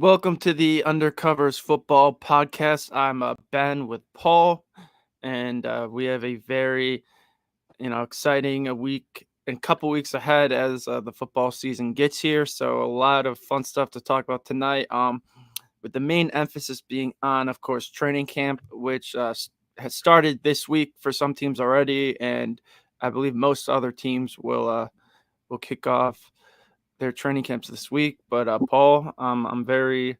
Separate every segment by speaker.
Speaker 1: Welcome to the Undercovers football podcast. I'm Ben with Paul, and we have a very, exciting a week and couple weeks ahead as the football season gets here. So a lot of fun stuff to talk about tonight. With the main emphasis being on, of course, training camp, which has started this week for some teams already, and I believe most other teams will kick off their training camps this week. But Paul, I'm very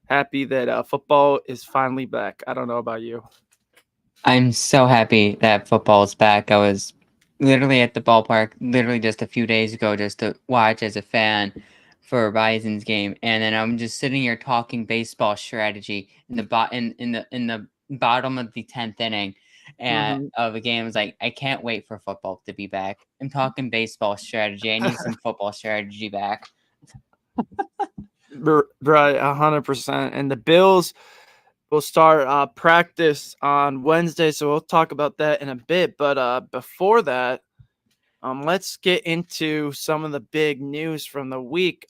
Speaker 1: happy that football is finally back. I don't know about you.
Speaker 2: I'm so happy that football is back. I was literally at the ballpark literally just a few days ago just to watch as a fan for Bison's game, and then I'm just sitting here talking baseball strategy in the bottom of the 10th inning and
Speaker 1: Hmm.
Speaker 2: of a game. I was like, I can't wait for football to be back. I'm talking baseball strategy. I need some football strategy back.
Speaker 1: Right, 100%. And the Bills will start practice on Wednesday, so we'll talk about that in a bit. But before that, let's get into some of the big news from the week.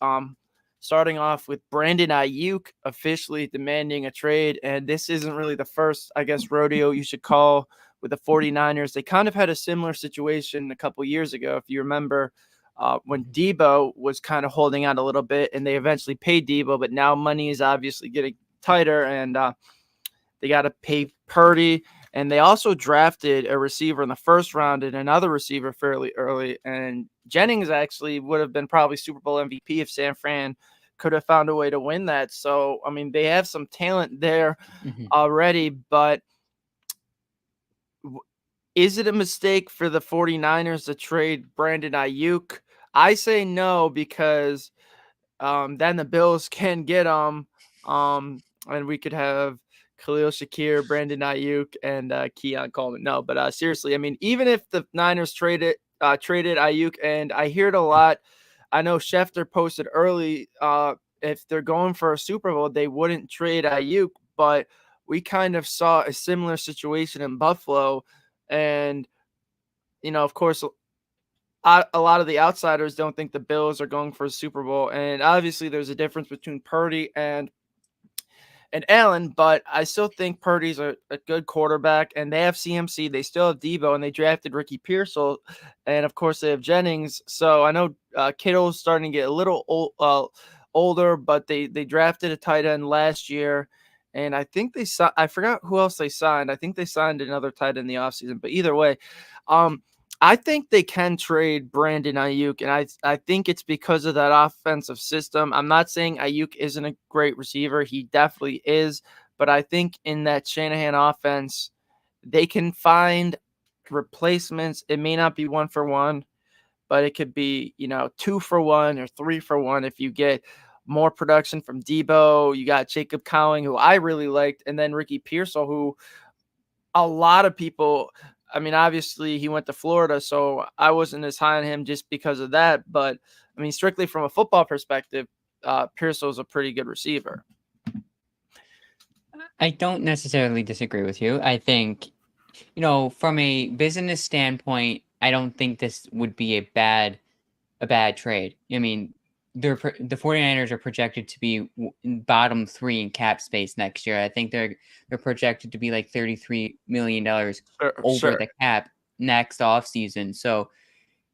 Speaker 1: Starting off with Brandon Ayuk officially demanding a trade. And this isn't really the first, I guess, rodeo you should call with the 49ers. They kind of had a similar situation a couple years ago, if you remember, when Debo was kind of holding out a little bit and they eventually paid Debo, but now money is obviously getting tighter and they got to pay Purdy. And they also drafted a receiver in the first round and another receiver fairly early. And Jennings actually would have been probably Super Bowl MVP if San Fran could have found a way to win that. So, I mean, they have some talent there
Speaker 2: Mhm.
Speaker 1: already. But is it a mistake for the 49ers to trade Brandon Ayuk? I say no because then the Bills can get him, and we could have Khalil Shakir, Brandon Ayuk, and Keon Coleman. No, but seriously, I mean, even if the Niners traded Ayuk, and I hear it a lot. I know Schefter posted early. If they're going for a Super Bowl, they wouldn't trade Ayuk, but we kind of saw a similar situation in Buffalo, and of course, a lot of the outsiders don't think the Bills are going for a Super Bowl, and obviously there's a difference between Purdy and Allen, but I still think Purdy's a good quarterback, and they have CMC, they still have Debo, and they drafted Ricky Pearsall, and of course they have Jennings. So I know Kittle's starting to get a little older, but they drafted a tight end last year. And I think I forgot who else they signed. I think they signed another tight end in the offseason. But either way, um, I think they can trade Brandon Ayuk, and I think it's because of that offensive system. I'm not saying Ayuk isn't a great receiver; he definitely is. But I think in that Shanahan offense, they can find replacements. It may not be one for one, but it could be 2 for 1 or 3 for 1 if you get more production from Debo. You got Jacob Cowing, who I really liked, and then Ricky Pearsall, who a lot of people. I mean, obviously he went to Florida, so I wasn't as high on him just because of that. But I mean, strictly from a football perspective, Pearsall's a pretty good receiver.
Speaker 2: I don't necessarily disagree with you. I think, from a business standpoint, I don't think this would be a bad trade. I mean, the 49ers are projected to be in bottom 3 in cap space next year. I think they're projected to be like $33 million
Speaker 1: Sure,
Speaker 2: over
Speaker 1: sure.
Speaker 2: the cap next offseason. So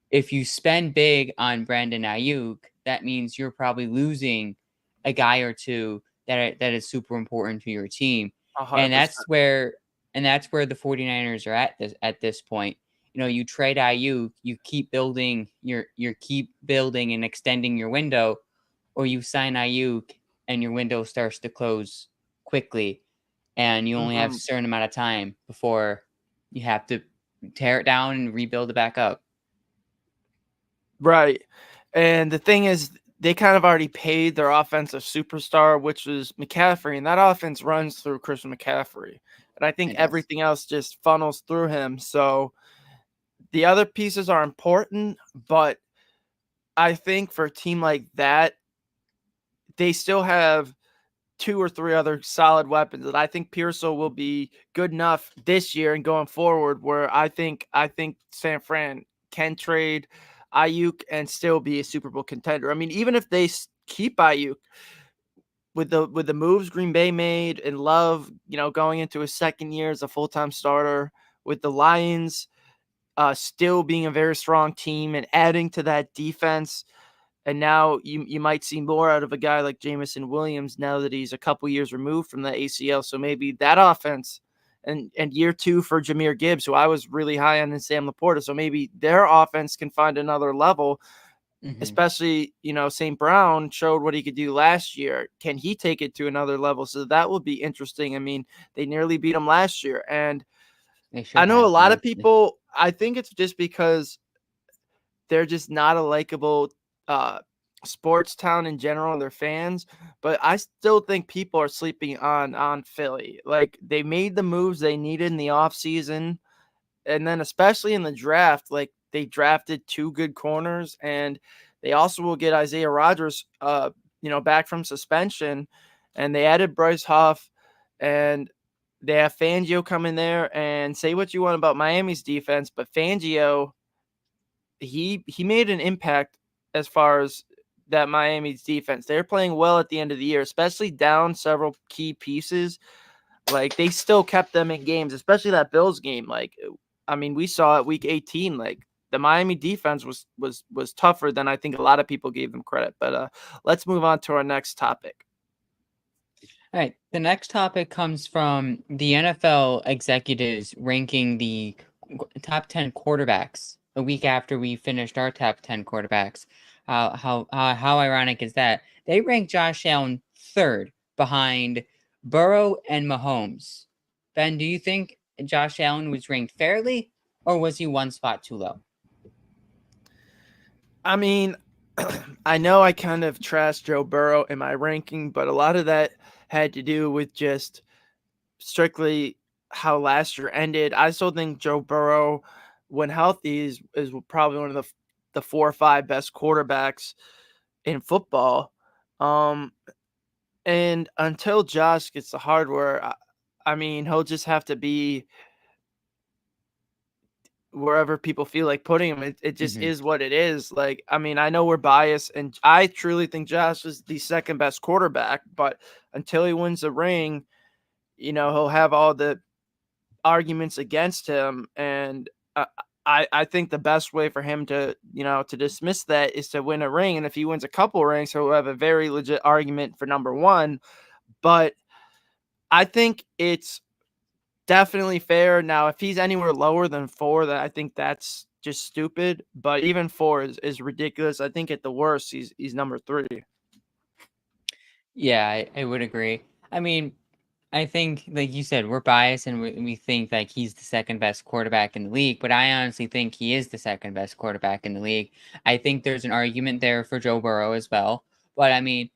Speaker 2: if you spend big on Brandon Ayuk, that means you're probably losing a guy or two that is super important to your team.
Speaker 1: a hundred
Speaker 2: And
Speaker 1: percent.
Speaker 2: that's where the 49ers are at this point. You trade Ayuk, you keep building keep building and extending your window, or you sign Ayuk and your window starts to close quickly and you only have a
Speaker 1: Hmm.
Speaker 2: certain amount of time before you have to tear it down and rebuild it back up.
Speaker 1: Right. And the thing is, they kind of already paid their offensive superstar, which was McCaffrey, and that offense runs through Christian McCaffrey. And I think
Speaker 2: It does.
Speaker 1: everything else just funnels through him. So the other pieces are important, but I think for a team like that, they still have two or three other solid weapons that I think Pearsall will be good enough this year and going forward. Where I think San Fran can trade Ayuk and still be a Super Bowl contender. I mean, even if they keep Ayuk, with the moves Green Bay made and Love, going into his second year as a full-time starter, with the Lions still being a very strong team and adding to that defense. And now you might see more out of a guy like Jamison Williams now that he's a couple years removed from the ACL. So maybe that offense and year two for Jahmyr Gibbs, who I was really high on, in Sam Laporta. So maybe their offense can find another level,
Speaker 2: Mhm.
Speaker 1: especially, St. Brown showed what he could do last year. Can he take it to another level? So that will be interesting. I mean, they nearly beat him last year. And
Speaker 2: They should
Speaker 1: I know a
Speaker 2: have,
Speaker 1: lot of
Speaker 2: honestly.
Speaker 1: people, I think it's just because they're just not a likable uh, sports town in general, their fans. But I still think people are sleeping on Philly. Like, they made the moves they needed in the offseason, and then especially in the draft, like, they drafted two good corners, and they also will get Isaiah Rodgers, back from suspension, and they added Bryce Huff, and they have Fangio come in there. And say what you want about Miami's defense, but Fangio, he made an impact as far as that Miami's defense. They're playing well at the end of the year, especially down several key pieces. Like, they still kept them in games, especially that Bills game. Like, I mean, we saw it week 18. Like, the Miami defense was tougher than I think a lot of people gave them credit. But let's move on to our next topic.
Speaker 2: All right. The next topic comes from the NFL executives ranking the top 10 quarterbacks a week after we finished our top 10 quarterbacks. How ironic is that? They ranked Josh Allen third behind Burrow and Mahomes. Ben, do you think Josh Allen was ranked fairly, or was he one spot too low?
Speaker 1: I mean, I know I kind of trashed Joe Burrow in my ranking, but a lot of that had to do with just strictly how last year ended. I still think Joe Burrow, when healthy, is probably one of the 4 or 5 best quarterbacks in football. Um, and until Josh gets the hardware, I mean, he'll just have to be wherever people feel like putting him. It just
Speaker 2: Hmm.
Speaker 1: is what it is. Like, I mean, I know we're biased, and I truly think Josh is the second best quarterback, but until he wins the ring, he'll have all the arguments against him. And I think the best way for him to dismiss that is to win a ring. And if he wins a couple rings, he'll have a very legit argument for number one. But I think it's definitely fair. Now, if he's anywhere lower than 4, that I think that's just stupid. But even 4 is ridiculous. I think at the worst, he's number 3.
Speaker 2: Yeah, I would agree. I mean, I think, like you said, we're biased and we think like he's the second best quarterback in the league, but I honestly think he is the second best quarterback in the league. I think there's an argument there for Joe Burrow as well. But I mean,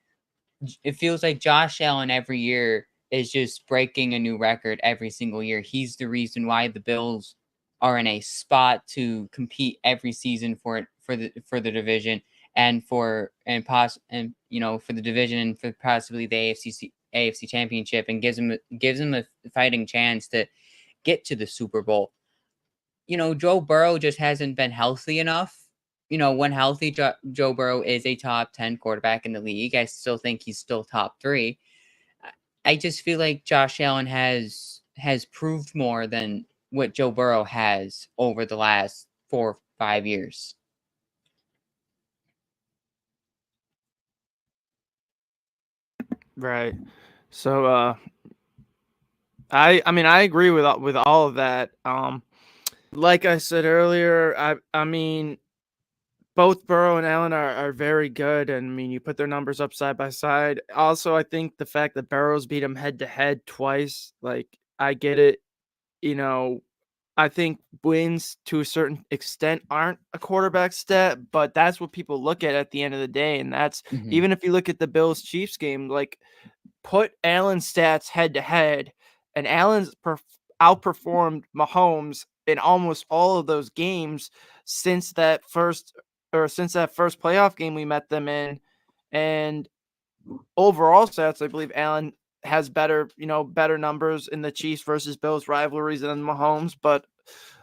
Speaker 2: it feels like Josh Allen every year is just breaking a new record every single year. He's the reason why the Bills are in a spot to compete every season for the division and for the division and for possibly the AFC championship, and gives him a fighting chance to get to the Super Bowl. Joe Burrow just hasn't been healthy enough. When healthy, Joe Burrow is a top 10 quarterback in the league. I still think he's still top three. I just feel like Josh Allen has proved more than what Joe Burrow has over the last 4 or 5 years.
Speaker 1: Right. So I mean, I agree with all of that. Like I said earlier, I mean, both Burrow and Allen are very good, and I mean, you put their numbers up side by side. Also, I think the fact that Burrow's beat him head to head twice, like, I get it. You know, I think wins to a certain extent aren't a quarterback stat, but that's what people look at the end of the day. And that's,
Speaker 2: Hmm.
Speaker 1: even if you look at the Bills Chiefs game, like, put Allen's stats head to head, and outperformed Mahomes in almost all of those games since that first playoff game we met them in. And overall stats, I believe Allen has better numbers in the Chiefs versus Bills rivalries than Mahomes. But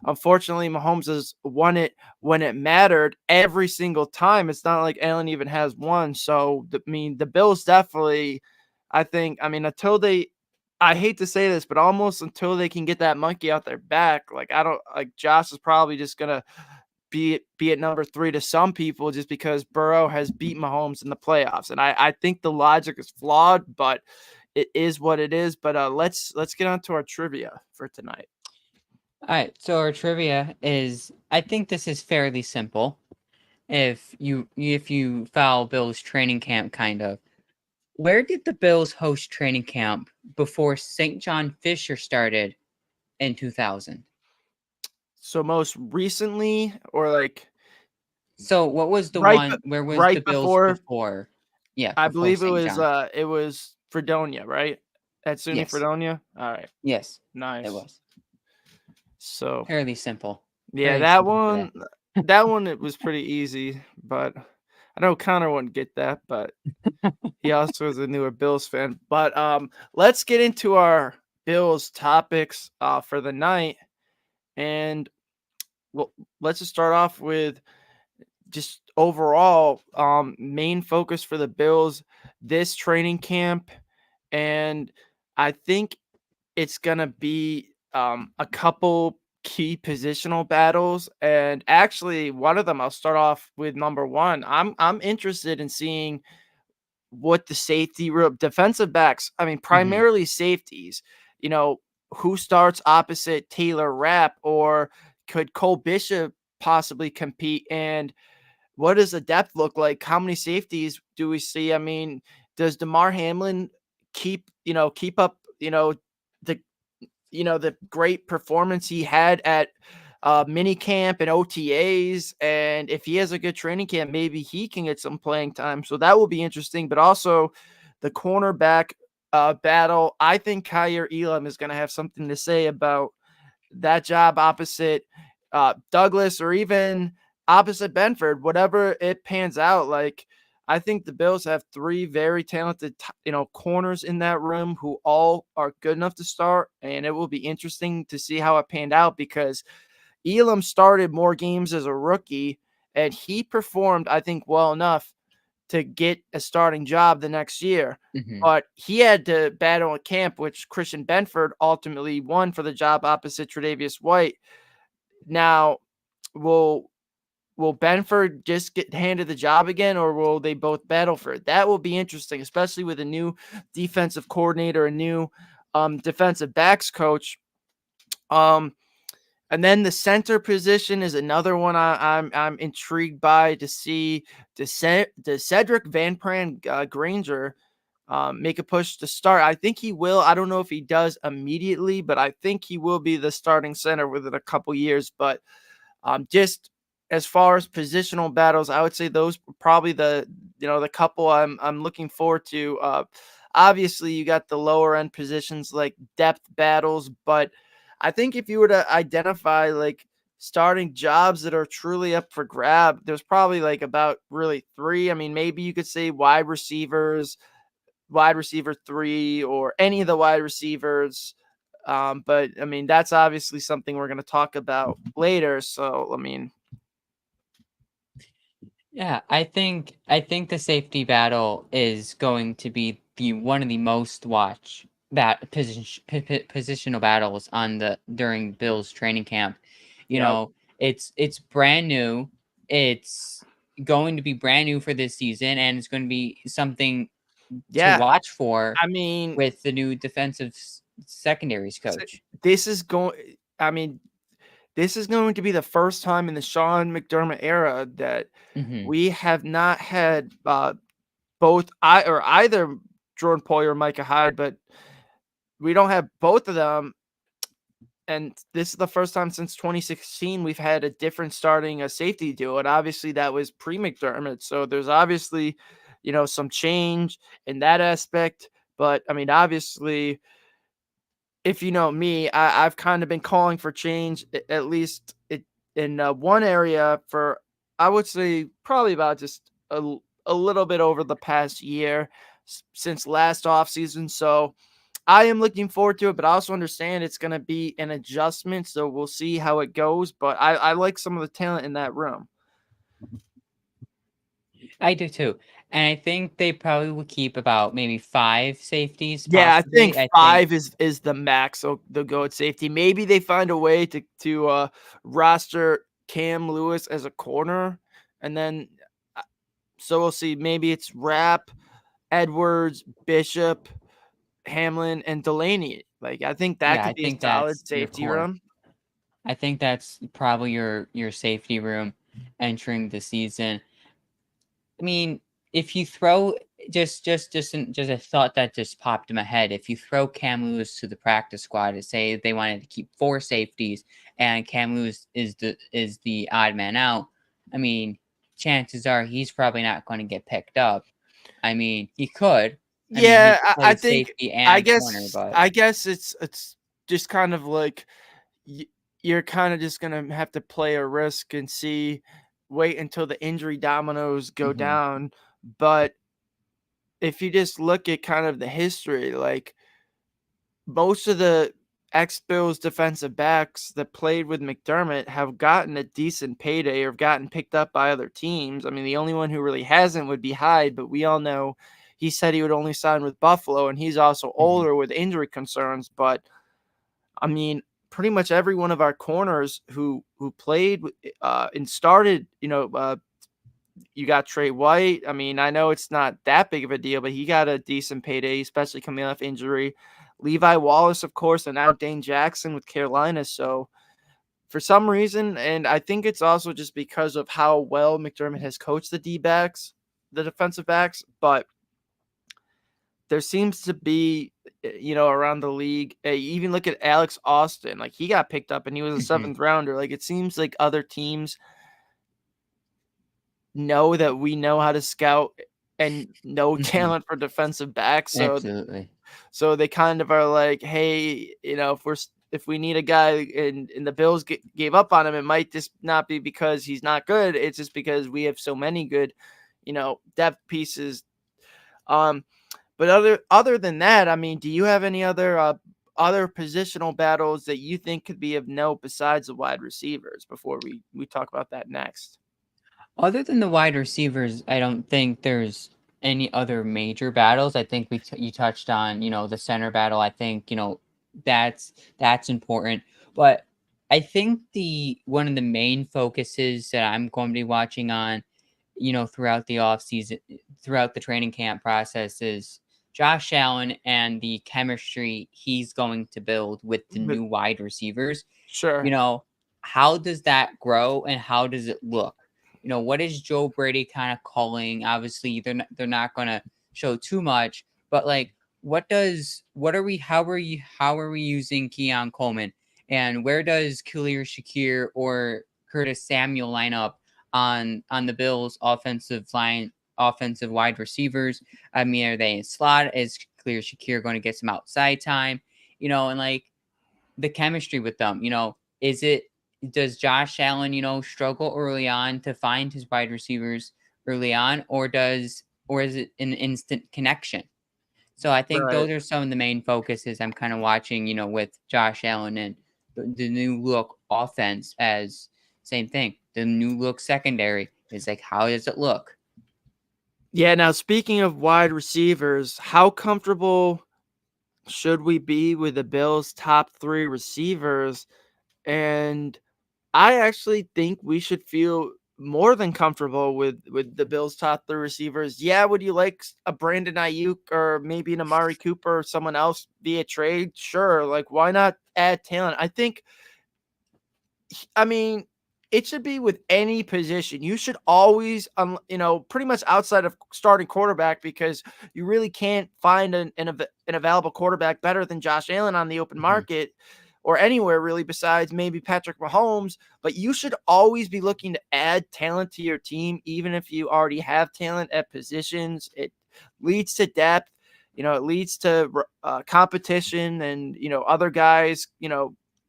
Speaker 1: unfortunately, Mahomes has won it when it mattered every single time. It's not like Allen even has one. So, I mean, the Bills definitely I think, I mean, until they, I hate to say this, but almost until they can get that monkey out their back, like I don't like Josh is probably just gonna be at number 3 to some people just because Burrow has beat Mahomes in the playoffs, and I think the logic is flawed, but it is what it is. But let's get on to our trivia for tonight.
Speaker 2: All right, so our trivia is, I think this is fairly simple. If you follow Bill's training camp, kind of. Where did the Bills host training camp before St. John Fisher started in 2000?
Speaker 1: So most recently, or like
Speaker 2: So what was the
Speaker 1: right,
Speaker 2: one? Where was the
Speaker 1: right
Speaker 2: Bills
Speaker 1: before,
Speaker 2: before? Yeah,
Speaker 1: I
Speaker 2: before
Speaker 1: believe
Speaker 2: St. John.
Speaker 1: it was Fredonia, right? At SUNY
Speaker 2: Yes,
Speaker 1: Fredonia. All right,
Speaker 2: yes, it
Speaker 1: nice.
Speaker 2: was
Speaker 1: So
Speaker 2: fairly simple.
Speaker 1: yeah,
Speaker 2: Fairly simple for that.
Speaker 1: that one it was pretty easy, but I know Connor wouldn't get that, but he also is a newer Bills fan. But let's get into our Bills topics for the night, and well, let's just start off with just overall main focus for the Bills this training camp, and I think it's gonna be a couple key positional battles, and actually one of them I'll start off with number one. I'm interested in seeing what the safety room defensive backs, I mean,
Speaker 2: Hmm.
Speaker 1: primarily safeties, you know, who starts opposite Taylor Rapp, or could Cole Bishop possibly compete? And what does the depth look like? How many safeties do we see? I mean, does DeMar Hamlin keep up, the the great performance he had at mini camp and OTAs, and if he has a good training camp, maybe he can get some playing time. So that will be interesting. But also the cornerback battle. I think Kyer Elam is going to have something to say about that job opposite Douglas, or even opposite Benford, whatever it pans out. Like, I think the Bills have three very talented, corners in that room who all are good enough to start, and it will be interesting to see how it panned out because Elam started more games as a rookie, and he performed, I think, well enough to get a starting job the next year.
Speaker 2: Hmm.
Speaker 1: But he had to battle in camp, which Christian Benford ultimately won for the job opposite Tre'Davious White. Now, will will Benford just get handed the job again, or will they both battle for it? That will be interesting, especially with a new defensive coordinator, a new defensive backs coach. Um, and then the center position is another one I'm intrigued by to see. Does Cedric Van Pran Granger make a push to start? I think he will. I don't know if he does immediately, but I think he will be the starting center within a couple years. But just as far as positional battles, I would say those probably the couple I'm looking forward to. Obviously, you got the lower end positions like depth battles, but I think if you were to identify like starting jobs that are truly up for grab, there's probably like about really three. I mean, maybe you could say wide receiver three, or any of the wide receivers. But I mean, that's obviously something we're going to talk about later. So, I mean,
Speaker 2: Yeah, I think the safety battle is going to be the one of the most watch positional battles on the during Bill's training camp. You
Speaker 1: yeah,
Speaker 2: know, it's brand new. It's going to be brand new for this season, and it's going to be something to
Speaker 1: yeah.
Speaker 2: watch for
Speaker 1: I mean,
Speaker 2: with the new defensive secondaries coach.
Speaker 1: this is going. I mean, this is going to be the first time in the Sean McDermott era that
Speaker 2: Hmm.
Speaker 1: we have not had both either Jordan Poyer or Micah Hyde, but we don't have both of them. And this is the first time since 2016 we've had a different starting a safety duo, and obviously that was pre McDermott. So there's obviously, some change in that aspect. But I mean, obviously, if you know me, I've kind of been calling for change, at least in one area for, I would say, probably about just a little bit over the past year since last offseason. So I am looking forward to it, but I also understand it's going to be an adjustment. So we'll see how it goes. But I like some of the talent in that room.
Speaker 2: I do too. And I think they probably will keep about maybe 5 safeties,
Speaker 1: Yeah, I think
Speaker 2: possibly. I think
Speaker 1: 5 is the max, so they'll go at safety. Maybe they find a way to roster Cam Lewis as a corner, and then, uh, so we'll see. Maybe it's Rapp, Edwards, Bishop, Hamlin, and Delaney. Like, I think that
Speaker 2: yeah, I
Speaker 1: could be a
Speaker 2: think
Speaker 1: solid
Speaker 2: that's your
Speaker 1: safety
Speaker 2: core.
Speaker 1: room.
Speaker 2: I think that's probably your safety room entering the season. I mean, if you throw just a thought that just popped in my head. If you throw Cam Lewis to the practice squad and say they wanted to keep 4 safeties and Cam Lewis is the odd man out, I mean, chances are he's probably not going to get picked up. I mean, he could. I mean, he
Speaker 1: Yeah,
Speaker 2: could
Speaker 1: I
Speaker 2: play
Speaker 1: think
Speaker 2: safety
Speaker 1: I
Speaker 2: and corner,
Speaker 1: guess
Speaker 2: but
Speaker 1: I guess it's just kind of like y you're kinda just gonna have to play a risk and see, wait until the injury dominoes go
Speaker 2: mhm,
Speaker 1: down, but if you just look at kind of the history, like, most of the ex-Bills defensive backs that played with McDermott have gotten a decent payday or have gotten picked up by other teams. I mean, the only one who really hasn't would be Hyde, but we all know he said he would only sign with Buffalo, and he's also
Speaker 2: mhm,
Speaker 1: older with injury concerns. But I mean, pretty much every one of our corners who played and started, you got Trey White. I mean, I know it's not that big of a deal, but he got a decent payday, especially coming off injury. Levi Wallace, of course, and now Dane Jackson with Carolina. So for some reason, and I think it's also just because of how well McDermott has coached the D backs, the defensive backs, but there seems to be, around the league. Even look at Alex Austin. Like, he got picked up and he was a
Speaker 2: mhm,
Speaker 1: seventh rounder. Like, it seems like other teams know that we know how to scout and know
Speaker 2: mhm,
Speaker 1: talent for defensive backs.
Speaker 2: absolutely.
Speaker 1: So they kind of are like, hey, if we need a guy and the Bills gave up on him, it might just not be because he's not good. It's just because we have so many good, depth pieces. Um, but other than that, I mean, do you have any other positional battles that you think could be of note besides the wide receivers before we talk about that next?
Speaker 2: Other than the wide receivers, I don't think there's any other major battles. I think you touched on, the center battle. I think, that's important. But I think the one of the main focuses that I'm going to be watching on, throughout the off season, throughout the training camp process is Josh Allen and the chemistry he's going to build with the
Speaker 1: But
Speaker 2: new wide receivers. you
Speaker 1: sure,
Speaker 2: know, how does that grow and how does it look? What is Joe Brady kind of calling? Obviously, they're not going to show too much, but like, what are we? How are we using Keon Coleman? And where does Khalil Shakir or Curtis Samuel line up on the Bills' offensive wide receivers? I mean, are they in slot? Is Khalil Shakir going to get some outside time? And like the chemistry with them. Does Josh Allen, struggle early on to find his wide receivers early on, or is it an instant connection? So I think
Speaker 1: right.
Speaker 2: those are some of the main focuses I'm kind of watching, with Josh Allen and the new look offense as same thing. The new look secondary is like, how does it look?
Speaker 1: Yeah, now speaking of wide receivers, how comfortable should we be with the Bills' top 3 receivers? And I actually think we should feel more than comfortable with the Bills' top 3 receivers. Yeah, would you like a Brandon Ayuk or maybe an Amari Cooper or someone else via trade? Sure, like, why not add talent? I mean, it should be with any position. You should always, pretty much outside of starting quarterback, because you really can't find an available quarterback better than Josh Allen on the open
Speaker 2: Mhm,
Speaker 1: market or anywhere really besides maybe Patrick Mahomes. But you should always be looking to add talent to your team, even if you already have talent at positions. It leads to depth. It leads to competition and, other guys,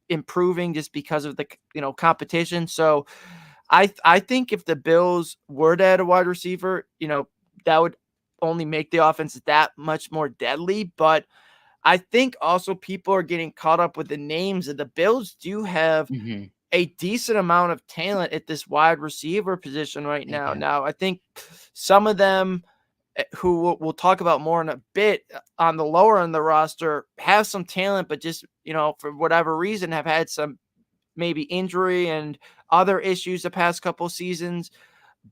Speaker 1: improving just because of the competition. So I think if the Bills were to add a wide receiver, that would only make the offense that much more deadly. But I think also people are getting caught up with the names, and the Bills do have
Speaker 2: mhm.
Speaker 1: a decent amount of talent at this wide receiver position right
Speaker 2: They
Speaker 1: now.
Speaker 2: do.
Speaker 1: Now, I think some of them who we'll talk about more in a bit on the lower end of the roster, have some talent, but just, for whatever reason, have had some maybe injury and other issues the past couple seasons.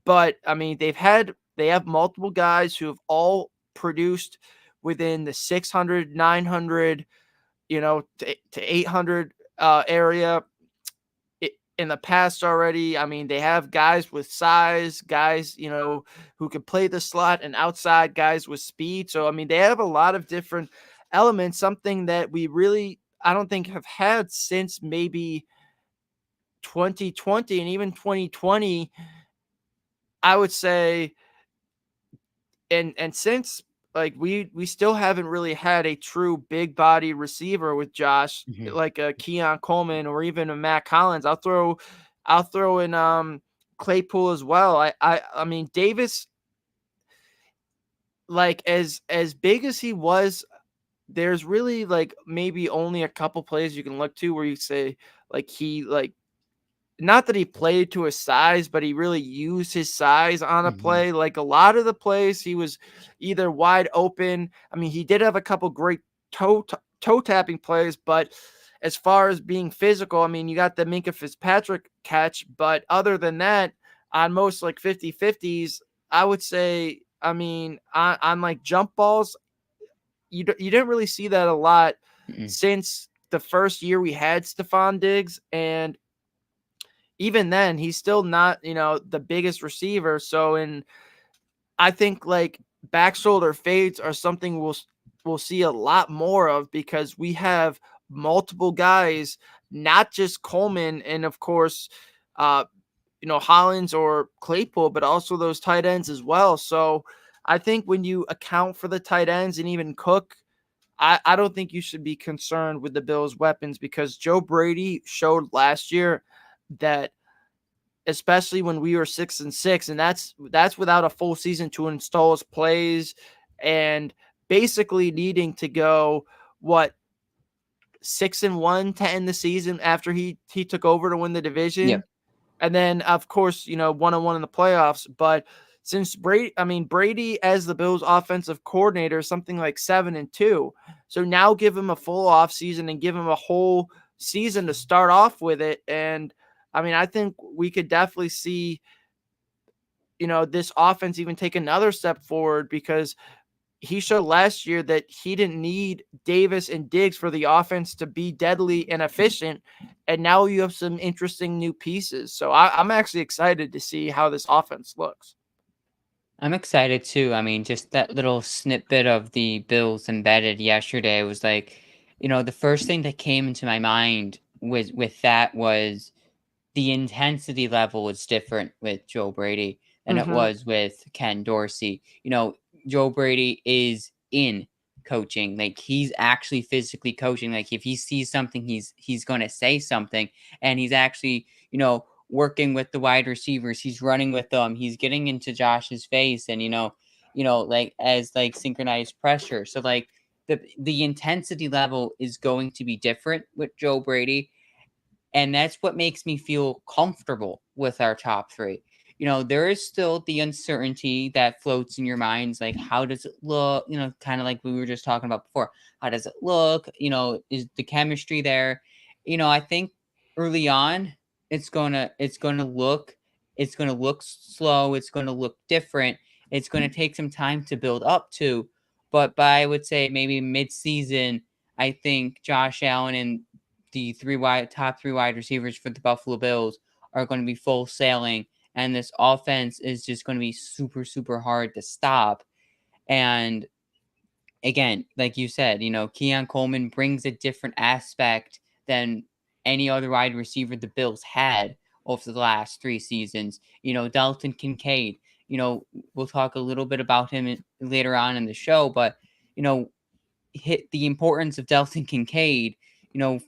Speaker 1: But I mean, they have multiple guys who have all produced within the 600, 900, to 800 area in the past already. I mean, they have guys with size, guys, who can play the slot, and outside guys with speed. So, I mean, they have a lot of different elements, something that we really, I don't think, have had since maybe 2020 and even 2020, I would say. And since, like, we still haven't really had a true big body receiver with Josh,
Speaker 2: Mhm.
Speaker 1: like a Keon Coleman or even a Matt Collins. I'll throw in Claypool as well. I mean, Davis, like, as big as he was, there's really, like, maybe only a couple plays you can look to where you say, like, he, like, not that he played to his size, but he really used his size on a
Speaker 2: Mhm.
Speaker 1: play. Like, a lot of the plays, he was either wide open. I mean, he did have a couple great toe tapping plays, but as far as being physical, I mean, you got the Minka Fitzpatrick catch, but other than that, on most, like, 50-50s, I would say, I mean, on like jump balls, you didn't really see that a lot
Speaker 2: Mhm.
Speaker 1: since the first year we had Stephon Diggs, and even then, he's still not, the biggest receiver. So, I think, like, back shoulder fades are something we'll see a lot more of, because we have multiple guys, not just Coleman and, of course, uh, Hollins or Claypool, but also those tight ends as well. So I think when you account for the tight ends and even Cook, I don't think you should be concerned with the Bills' weapons, because Joe Brady showed last year that, especially when we were 6-6, and that's without a full season to install his plays, and basically needing to go, what, 6-1 to end the season after he took over to win the division,
Speaker 2: Yep.
Speaker 1: and then, of course, 1-1 in the playoffs. But since Brady as the Bills offensive coordinator is something like 7-2, so now give him a full off season and give him a whole season to start off with it. And I mean, I think we could definitely see, this offense even take another step forward, because he showed last year that he didn't need Davis and Diggs for the offense to be deadly and efficient. And now you have some interesting new pieces. So I'm actually excited to see how this offense looks.
Speaker 2: I'm excited too. I mean, just that little snippet of the Bills embedded yesterday was like, the first thing that came into my mind with that was the intensity level is different with Joe Brady than it
Speaker 1: Hmm.
Speaker 2: was with Ken Dorsey. Joe Brady is in coaching. Like he's actually physically coaching. Like if he sees something, he's going to say something, and he's actually, working with the wide receivers. He's running with them. He's getting into Josh's face, and like as like synchronized pressure. So like the intensity level is going to be different with Joe Brady, and that's what makes me feel comfortable with our top three. There is still the uncertainty that floats in your minds, like how does it look? Kind of like we were just talking about before. How does it look? Is the chemistry there? I think early on it's gonna look slow. It's gonna look different. It's gonna take some time to build up to. But by I would say maybe mid-season, I think Josh Allen and the top three wide receivers for the Buffalo Bills are going to be full sailing, and this offense is just going to be super super hard to stop. And again, like you said, Keon Coleman brings a different aspect than any other wide receiver the Bills had over the last 3 seasons. Dalton Kincaid. We'll talk a little bit about him later on in the show, but you know hit the importance of Dalton Kincaid,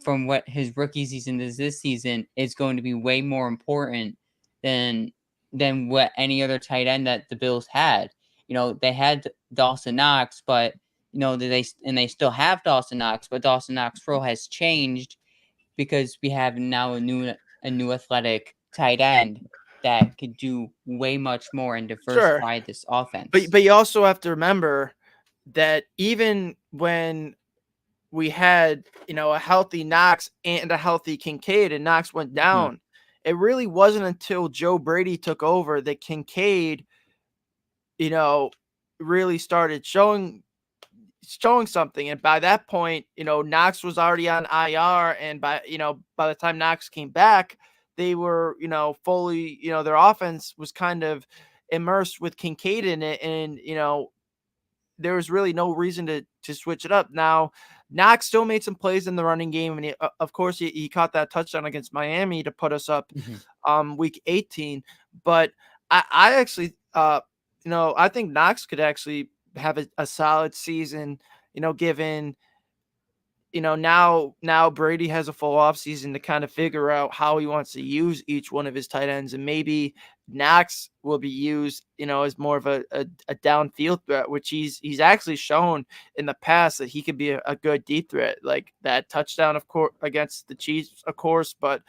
Speaker 2: from what his rookie season is this season, is going to be way more important than what any other tight end that the Bills had. They had Dawson Knox, but they still have Dawson Knox, but Dawson Knox role has changed because we have now a new athletic tight end. that could do way much more and
Speaker 1: Sure.
Speaker 2: diversify this offense.
Speaker 1: But you also have to remember that even when we had, a healthy Knox and a healthy Kincaid, and Knox went
Speaker 2: Mhm.
Speaker 1: down, it really wasn't until Joe Brady took over that Kincaid, you know, really started showing something. And by that point, Knox was already on IR, and by the time Knox came back, they were, fully, their offense was kind of immersed with Kincaid in it, and there was really no reason to switch it up. Now, Knox still made some plays in the running game, and of course he caught that touchdown against Miami to put us up
Speaker 2: Mhm.
Speaker 1: week 18. But I actually I think Knox could actually have a solid season, given now Brady has a full offseason to kind of figure out how he wants to use each one of his tight ends, and maybe Knox will be used, as more of a downfield threat, which he's actually shown in the past that he could be a good deep threat, like that touchdown, of course, against the Chiefs, of course, but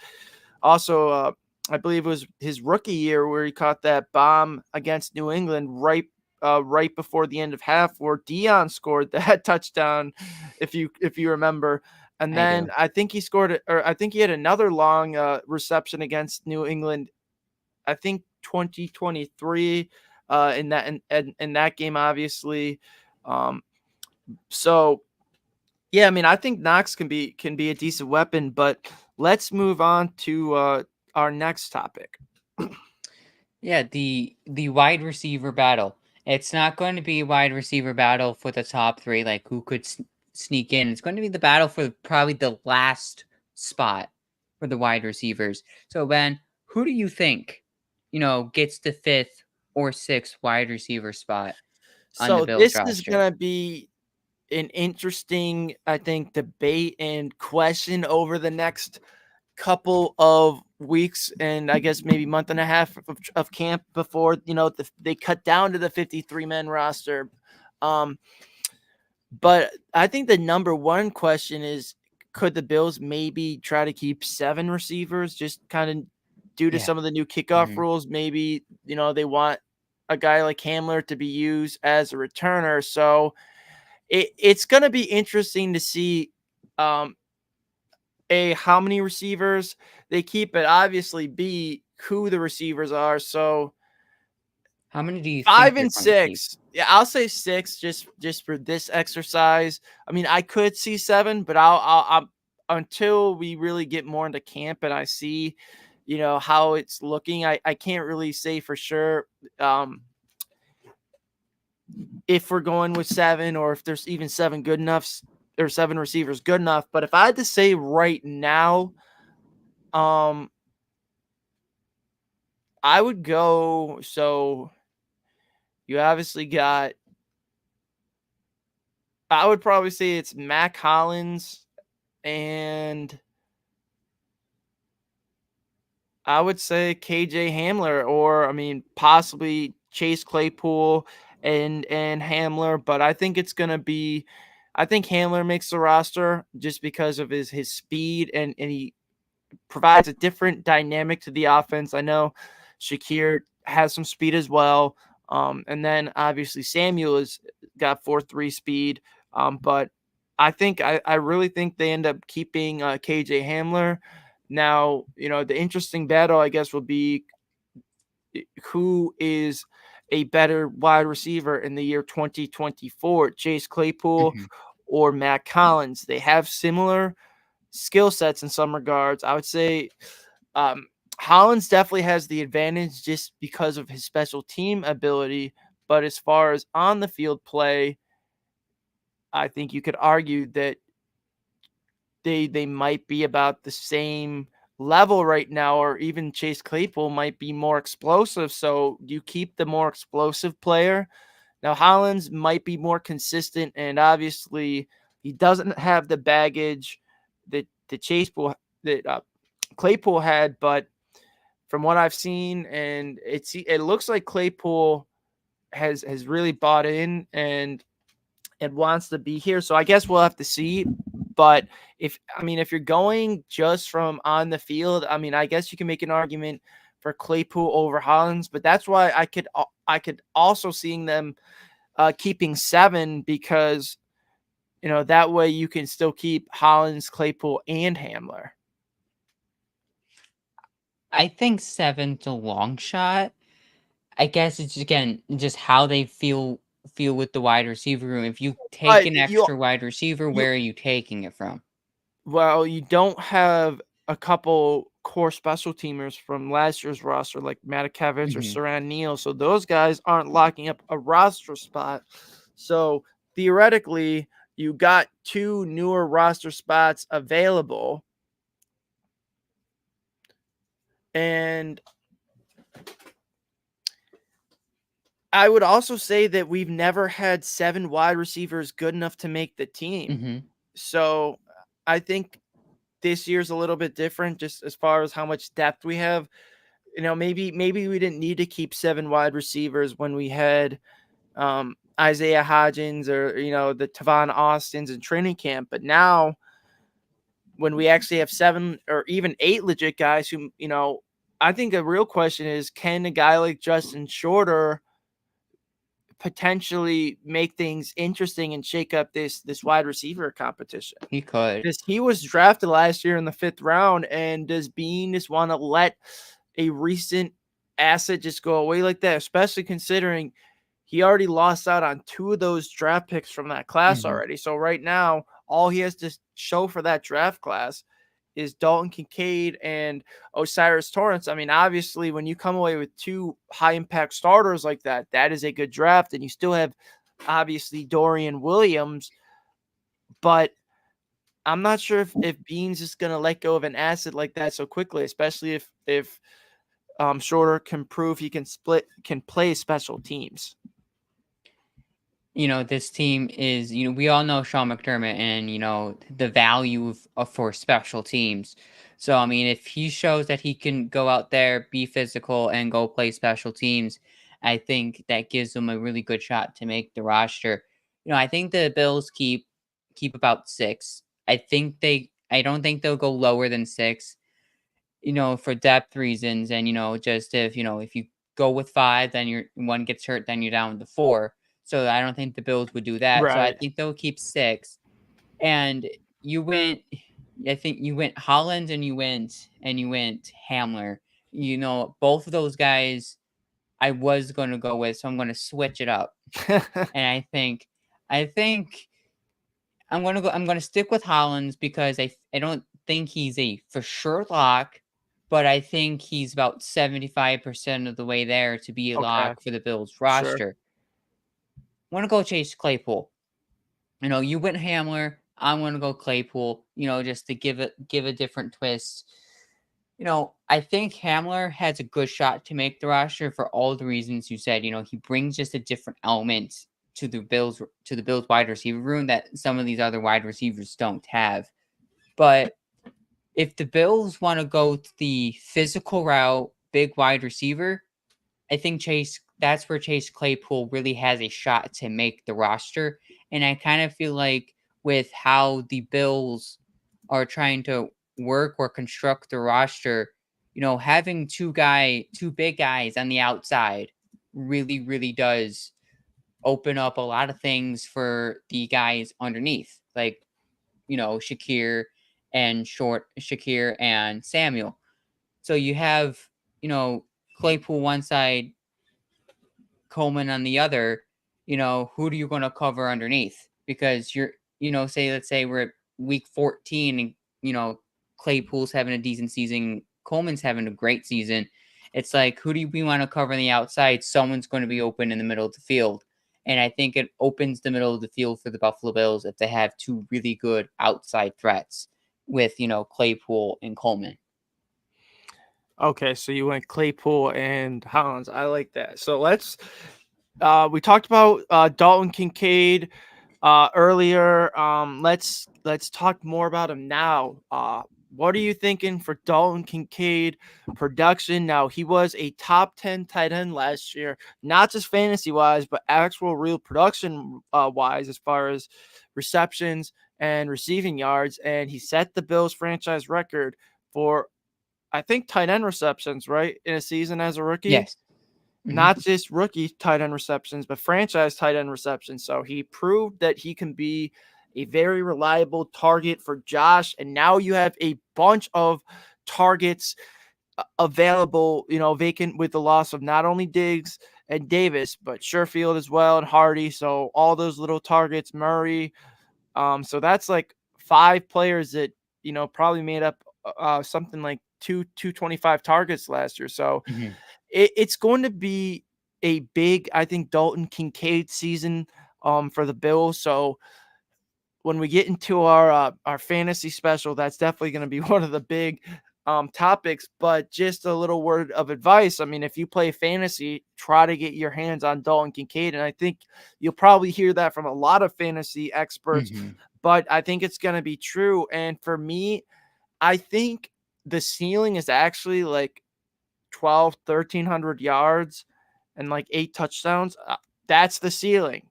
Speaker 1: also, I believe it was his rookie year where he caught that bomb against New England right before the end of half, where Dion scored that touchdown, if you remember. And
Speaker 2: I
Speaker 1: then
Speaker 2: do.
Speaker 1: I think he scored, or I think he had another long reception against New England. I think 2023 in that game, obviously. Um, so yeah, I mean, I think Knox can be a decent weapon, but let's move on to our next topic.
Speaker 2: Yeah, the wide receiver battle. It's not going to be a wide receiver battle for the top three, like who could sneak in. It's going to be the battle for probably the last spot for the wide receivers. So Ben, who do you think, gets the fifth or sixth wide receiver spot on the
Speaker 1: So
Speaker 2: Bills
Speaker 1: this is
Speaker 2: roster?
Speaker 1: gonna be an interesting, I think, debate and question over the next couple of weeks, and I guess maybe month and a half of camp before they cut down to the 53-man roster. Um, But I think the number one question is, could the Bills maybe try to keep 7 receivers, just kind of due to
Speaker 2: Yeah.
Speaker 1: some of the new kickoff
Speaker 2: Hmm.
Speaker 1: rules? Maybe, they want a guy like Hamler to be used as a returner. So it's going to be interesting to see um, how many receivers they keep, but obviously B, who the receivers are. So
Speaker 2: How many do you think
Speaker 1: 5
Speaker 2: they're
Speaker 1: and
Speaker 2: going to keep?
Speaker 1: 6. Yeah, I'll say 6 just for this exercise. I mean, I could see 7, but I'll until we really get more into camp and I see, how it's looking, I can't really say for sure um if we're going with 7 or if there's even 7 good enough or 7 receivers good enough. But if I had to say right now, um I would go, so you obviously got, I would probably say it's Mac Hollins, and I would say KJ Hamler, or I mean possibly Chase Claypool and Hamler, but I think it's gonna be, I think Hamler makes the roster just because of his speed, and he provides a different dynamic to the offense. I know Shakir has some speed as well. And then obviously Samuel has got 4.3 speed. But I really think they end up keeping KJ Hamler. Now, the interesting battle, I guess, will be who is a better wide receiver in the year 2024, Chase Claypool
Speaker 2: Hmm.
Speaker 1: or Matt Collins. They have similar skill sets in some regards. I would say um, Hollins definitely has the advantage just because of his special team ability. But as far as on the field play, I think you could argue that they might be about the same level right now, or even Chase Claypool might be more explosive. So you keep the more explosive player. Now Hollins might be more consistent, and obviously he doesn't have the baggage that the Chase Pool that Claypool had, but from what I've seen, and it looks like Claypool has really bought in and wants to be here. So I guess we'll have to see. But if you're going just from on the field, I mean, I guess you can make an argument for Claypool over Hollins, but that's why I could also seeing them keeping 7 because that way you can still keep Hollins, Claypool, and Hamler.
Speaker 2: I think 7's a long shot. I guess it's again just how they feel with the wide receiver room. If you take
Speaker 1: But
Speaker 2: an
Speaker 1: you
Speaker 2: extra wide receiver,
Speaker 1: you
Speaker 2: where are you taking it from?
Speaker 1: well, you don't have a couple core special teamers from last year's roster like Matakevich or
Speaker 2: Mhm.
Speaker 1: Saran Neal, so those guys aren't locking up a roster spot. So theoretically, you got 2 newer roster spots available, and I would also say that we've never had 7 wide receivers good enough to make the team.
Speaker 2: Mhm.
Speaker 1: So I think this year's a little bit different just as far as how much depth we have. Maybe we didn't need to keep 7 wide receivers when we had Isaiah Hodgins or the Tavon Austins in training camp, but now when we actually have 7 or even 8 legit guys who I think a real question is, can a guy like Justin Shorter potentially make things interesting and shake up this wide receiver competition?
Speaker 2: He could.
Speaker 1: Because he was drafted last year in the 5th round, and does Bean just want to let a recent asset just go away like that, especially considering he already lost out on 2 of those draft picks from that class
Speaker 2: Mhm.
Speaker 1: already. So right now, all he has to show for that draft class is Dalton Kincaid and Osiris Torrance. I mean, obviously, when you come away with 2 high impact starters like that, that is a good draft. And you still have obviously Dorian Williams, but I'm not sure if Bean's just gonna let go of an asset like that so quickly, especially if Shorter can prove he can play special teams.
Speaker 2: This team is, we all know Sean McDermott and, the value for special teams. So, I mean, if he shows that he can go out there, be physical, and go play special teams, I think that gives him a really good shot to make the roster. I think the Bills keep about 6. I don't think they'll go lower than 6, for depth reasons. And, just if you go with 5, then one gets hurt, then you're down to 4. So I don't think the Bills would do that. So I
Speaker 1: Right.
Speaker 2: think they'll keep 6. And you went, I think you went Holland and you went Hamler. Both of those guys I was going to go with, so I'm going to switch it up. And I think I'm gonna stick with Hollins because I don't think he's a for sure lock, but I think he's about 75% of the way there to be a
Speaker 1: Okay.
Speaker 2: lock for the Bills
Speaker 1: Sure.
Speaker 2: roster. I want to go Chase Claypool. You went Hamler. I'm gonna go Claypool. Just to give a different twist. I think Hamler has a good shot to make the roster for all the reasons you said. He brings just a different element to the Bills wide receiver room that some of these other wide receivers don't have. But if the Bills want to go the physical route, big wide receiver, I think that's where Chase Claypool really has a shot to make the roster. And I kind of feel like with how the Bills are trying to work or construct the roster, having two big guys on the outside really, really does open up a lot of things for the guys underneath, like, Shakir and Samuel. So you have, Claypool one side, Coleman on the other. Who do you going to cover underneath? Because let's say we're at week 14 and, Claypool's having a decent season, Coleman's having a great season. It's like, who do we want to cover on the outside? Someone's going to be open in the middle of the field. And I think it opens the middle of the field for the Buffalo Bills if they have 2 really good outside threats with, Claypool and Coleman.
Speaker 1: Okay, so you went Claypool and Hollins. I like that. So we talked about Dalton Kincaid earlier. Let's talk more about him now. What are you thinking for Dalton Kincaid production? Now, he was a top 10 tight end last year, not just fantasy wise, but actual real production wise, as far as receptions and receiving yards. And he set the Bills franchise record for I think, tight end receptions, right, in a season as a rookie.
Speaker 2: Yes. Hmm.
Speaker 1: Not just rookie tight end receptions, but franchise tight end receptions. So he proved that he can be a very reliable target for Josh. And now you have a bunch of targets available, vacant with the loss of not only Diggs and Davis, but Sherfield as well and Hardy. So all those little targets, Murray. So that's like 5 players that, probably made up something like 225 targets last year. So
Speaker 2: Hmm.
Speaker 1: it's going to be a big, I think, Dalton Kincaid season for the Bills. So when we get into our fantasy special, that's definitely going to be one of the big topics. But just a little word of advice. I mean, if you play fantasy, try to get your hands on Dalton Kincaid, and I think you'll probably hear that from a lot of fantasy experts.
Speaker 2: Hmm.
Speaker 1: But I think it's going to be true. And for me, I think the ceiling is actually like 12, 1,300 yards and like 8 touchdowns. That's the ceiling.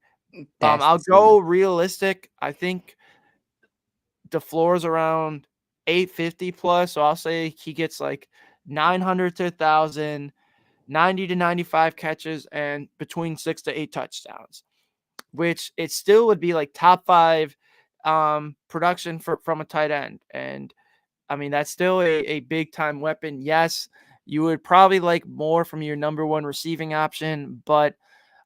Speaker 2: That's
Speaker 1: I'll
Speaker 2: the ceiling.
Speaker 1: go realistic. I think the floor is around 850 plus. So I'll say he gets like 900 to 1,000, 90 to 95 catches, and between 6 to 8 touchdowns, which it still would be like top five production from a tight end. And I mean, that's still a big time weapon. Yes, you would probably like more from your number one receiving option, but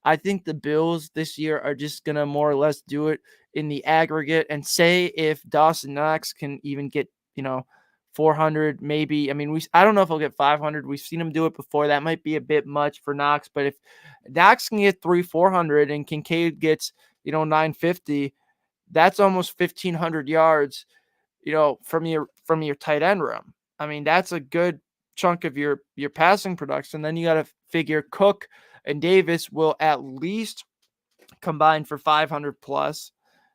Speaker 1: I think the Bills this year are just going to more or less do it in the aggregate. And say if Dawson Knox can even get, 400, maybe. I mean, I don't know if he'll get 500. We've seen him do it before. That might be a bit much for Knox, but if Knox can get 400 and Kincaid gets, 950, that's almost 1,500 yards, from your tight end room. I mean, that's a good chunk of your passing production. Then you got to figure Cook and Davis will at least combine for 500 plus.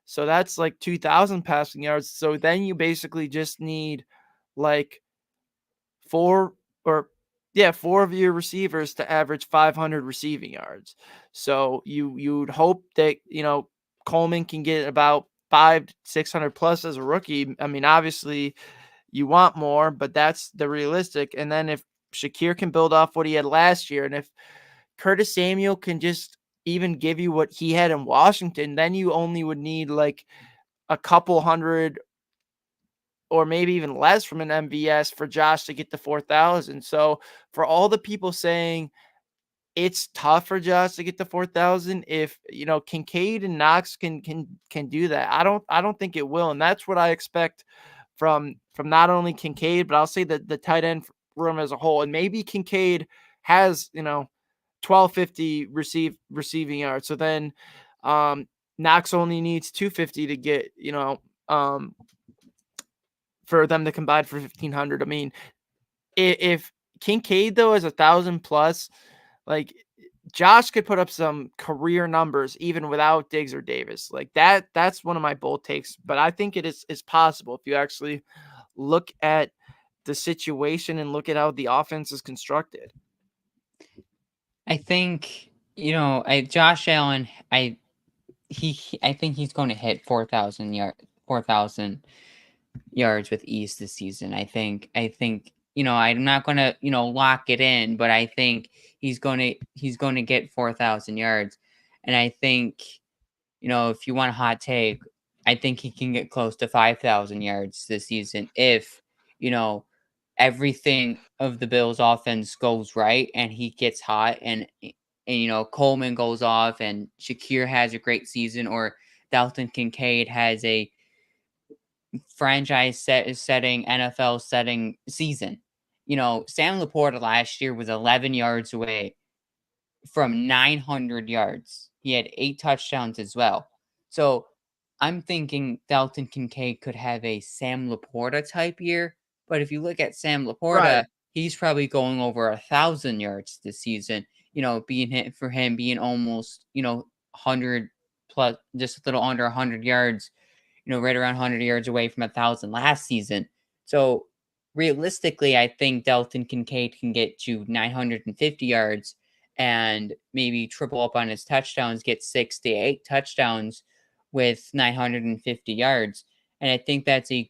Speaker 1: So that's like 2,000 passing yards. So then you basically just need like four or yeah, four of your receivers to average 500 receiving yards. So you'd hope that, Coleman can get about 600 plus as a rookie. I mean, obviously you want more, but that's the realistic. And then if Shakir can build off what he had last year, and if Curtis Samuel can just even give you what he had in Washington, then you only would need like a couple hundred or maybe even less from an MVS for Josh to get to 4,000. So for all the people saying it's tough for Josh to get to 4,000, if Kincaid and Knox can do that, I don't think it will, and that's what I expect from not only Kincaid, but I'll say that the tight end room as a whole. And maybe Kincaid has 1,250 receiving yards, so then Knox only needs 250 to get um for them to combine for 1,500. I mean, if Kincaid though is 1,000 plus, like Josh could put up some career numbers even without Diggs or Davis. Like that's one of my bold takes, but I think it is possible if you actually look at the situation and look at how the offense is constructed.
Speaker 2: I think, Josh Allen, I think he's going to hit 4,000 yards with ease this season. I think, I'm not going to, lock it in, but I think he's going to get 4,000 yards. And I think, if you want a hot take, I think he can get close to 5,000 yards this season if, you know, everything of the Bills offense goes right and he gets hot and Coleman goes off and Shakir has a great season or Dalton Kincaid has a setting NFL setting season. Sam Laporta last year was 11 yards away from 900 yards. He had 8 touchdowns as well. So I'm thinking Dalton Kincaid could have a Sam Laporta type year. But if you look at Sam
Speaker 1: Right.
Speaker 2: Laporta, he's probably going over 1,000 yards this season. Being hit for him being almost 100 plus, just a little under 100 yards. Right around 100 yards away from 1,000 last season. So realistically, I think Dalton Kincaid can get to 950 yards and maybe triple up on his touchdowns, get 6 to 8 touchdowns with 950 yards. And I think that's a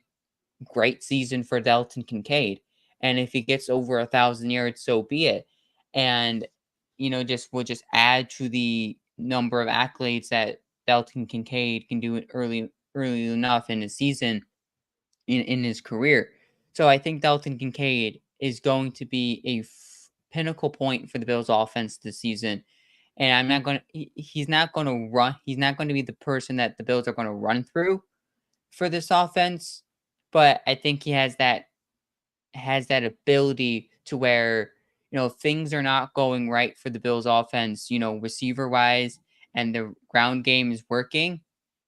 Speaker 2: great season for Dalton Kincaid. And if he gets over 1,000 yards, so be it. And just will just add to the number of accolades that Dalton Kincaid can do it early enough in his season, in his career. So I think Dalton Kincaid is going to be a pinnacle point for the Bills offense this season. And I'm not going to he's not going to run he's not going to be the person that the Bills are going to run through for this offense, but I think he has that ability to where things are not going right for the Bills offense, receiver wise, and the ground game is working,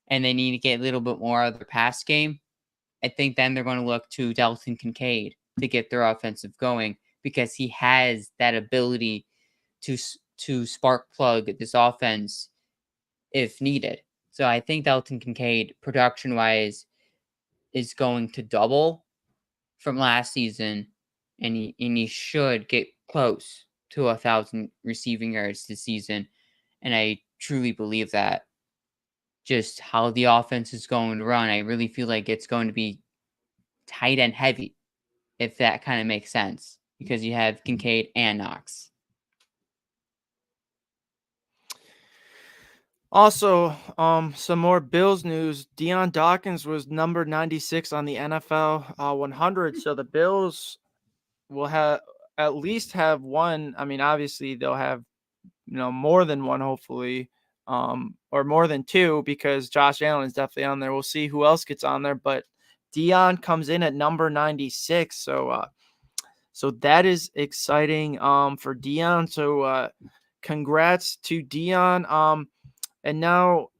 Speaker 2: and they need to get a little bit more out of their pass game. I think then they're going to look to Dalton Kincaid to get their offensive going because he has that ability to spark plug this offense if needed. So I think Dalton Kincaid, production wise, is going to double from last season, and he should get close to 1,000 receiving yards this season. And I truly believe that. Just how the offense is going to run, I really feel like it's going to be tight end heavy, if that kind of makes sense, because you have Kincaid and Knox.
Speaker 1: Also, some more Bills news. Deion Dawkins was number 96 on the NFL 100. So the Bills will have at least have one. I mean, obviously they'll have more than one, hopefully, or more than two, because Josh Allen is definitely on there. We'll see who else gets on there, but Deion comes in at number 96. So that is exciting for Deion. So congrats to Deion. And now,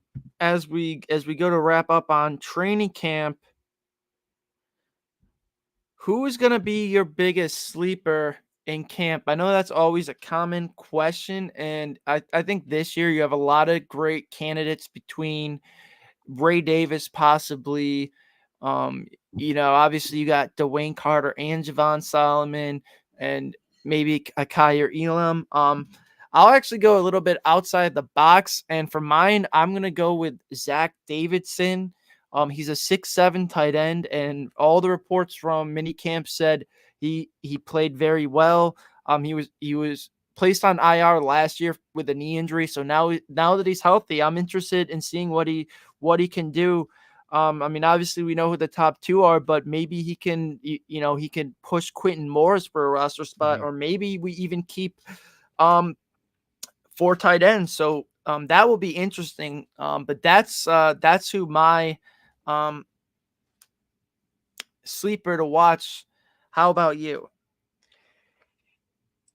Speaker 1: as we go to wrap up on training camp, who is going to be your biggest sleeper in camp? I know that's always a common question, and I think this year you have a lot of great candidates between Ray Davis, possibly. Obviously you got Dwayne Carter and Javon Solomon, and maybe Akai or Elam. I'll actually go a little bit outside the box, and for mine, I'm gonna go with Zach Davidson. He's a 6'7" tight end, and all the reports from minicamp said he played very well. He was placed on IR last year with a knee injury, so now that he's healthy, I'm interested in seeing what he can do. I mean, obviously we know who the top two are, but maybe he can, he can push Quentin Morris for a roster spot, or maybe we even keep four tight ends. So that will be interesting. But that's who my um, sleeper to watch. How about you?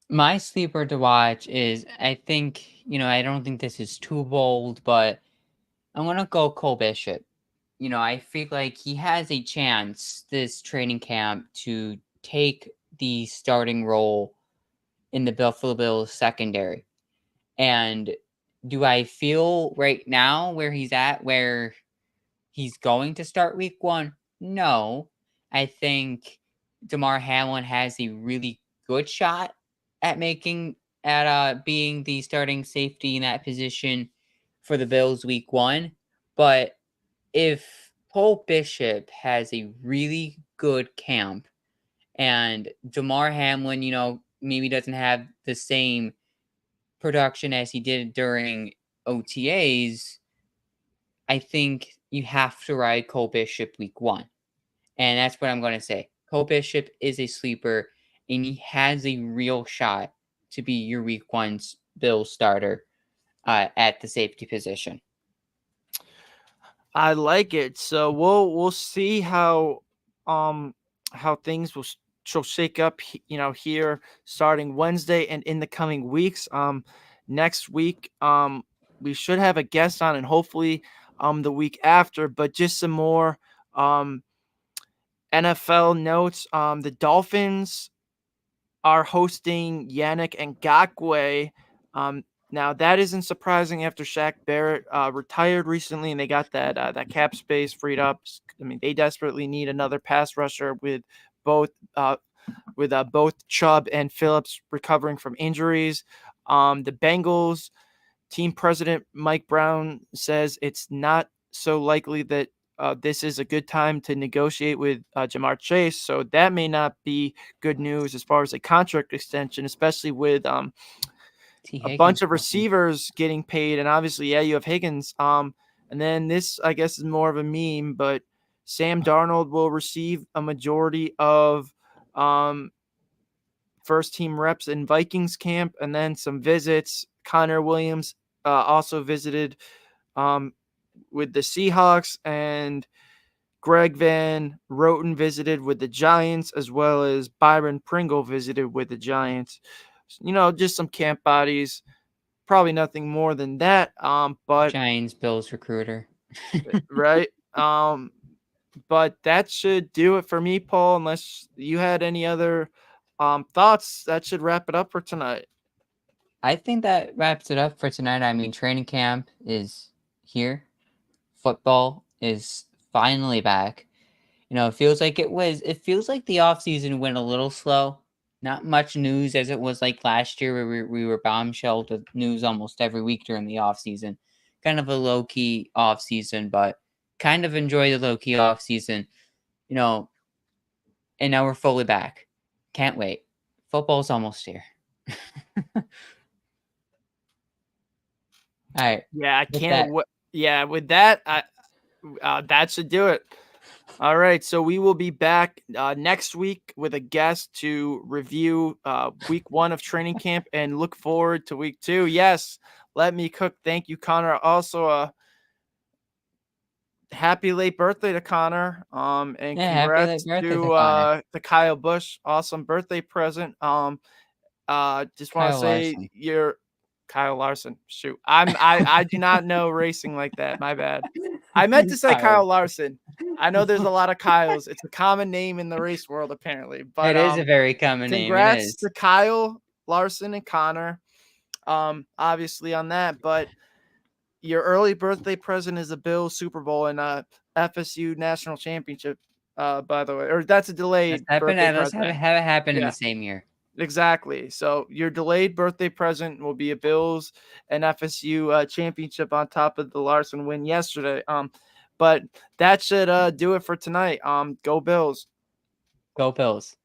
Speaker 2: My sleeper to watch is, I think, I don't think this is too bold, but I'm going to go Cole Bishop. I feel like he has a chance this training camp to take the starting role in the Buffalo Bills secondary. And do I feel right now where he's at, where he's going to start week one? No. I think Damar Hamlin has a really good shot at being the starting safety in that position for the Bills week one. But if Cole Bishop has a really good camp and Damar Hamlin, maybe doesn't have the same production as he did during OTAs, I think you have to ride Cole Bishop week one. And that's what I'm going to say. Cole Bishop is a sleeper, and he has a real shot to be your week one Bill starter at the safety position.
Speaker 1: I like it. So we'll see how things shall shake up. Here starting Wednesday and in the coming weeks. Next week we should have a guest on, and hopefully the week after. But just some more NFL notes. The Dolphins are hosting Yannick Ngakoue. Now that isn't surprising after Shaq Barrett retired recently, and they got that cap space freed up. I mean, they desperately need another pass rusher both both Chubb and Phillips recovering from injuries. The Bengals team president Mike Brown says it's not so likely that this is a good time to negotiate with Jamar Chase. So that may not be good news as far as a contract extension, especially with
Speaker 2: T.
Speaker 1: a bunch
Speaker 2: Higgins
Speaker 1: of
Speaker 2: going.
Speaker 1: receivers getting paid, and obviously, yeah, you have Higgins. And then this, I guess, is more of a meme, but Sam Darnold will receive a majority of first team reps in Vikings camp, and then some visits. Connor Williams also visited um, with the Seahawks, and Greg Van Roten visited with the Giants, as well as Byron Pringle visited with the Giants. Just some camp bodies. Probably nothing more than that. But
Speaker 2: Giants, Bills recruiter.
Speaker 1: right. But that should do it for me, Paul. Unless you had any other thoughts, that should wrap it up for tonight.
Speaker 2: I think that wraps it up for tonight. I mean, training camp is here. Football is finally back. It feels like the off season went a little slow. Not much news as it was like last year where we were bombshelled with news almost every week during the off season. Kind of a low key off season, but kind of enjoy the low key off season. You know, and now we're fully back. Can't wait. Football's almost here. All right.
Speaker 1: Yeah, I
Speaker 2: With
Speaker 1: can't.
Speaker 2: that,
Speaker 1: Yeah, with that, that should do it. All right, so we will be back next week with a guest to review week 1 of training camp and look forward to week 2. Yes, let me cook. Thank you, Connor. Also, happy late birthday to Connor. And
Speaker 2: yeah, happy late
Speaker 1: congrats
Speaker 2: birthday to Connor.
Speaker 1: to Kyle Busch. Awesome birthday present. Just want to
Speaker 2: Kyle
Speaker 1: say
Speaker 2: Larson.
Speaker 1: you're Kyle Larson. Shoot, I do not know racing like that. My bad. I meant to say
Speaker 2: Kyle.
Speaker 1: Kyle Larson. I know there's a lot of Kyles. It's a common name in the race world apparently. But
Speaker 2: It is a very common name. It
Speaker 1: congrats
Speaker 2: is.
Speaker 1: to Kyle Larson and Connor. Obviously on that, but your early birthday present is a Bills Super Bowl and FSU national championship. By the way, or that's a
Speaker 2: Let's
Speaker 1: delayed
Speaker 2: happen.
Speaker 1: birthday
Speaker 2: Let's have
Speaker 1: present.
Speaker 2: it happen in the
Speaker 1: Yeah.
Speaker 2: same year.
Speaker 1: Exactly. So your delayed birthday present will be a Bills and FSU championship on top of the Larson win yesterday. But that should do it for tonight. Go Bills.
Speaker 2: Go Bills.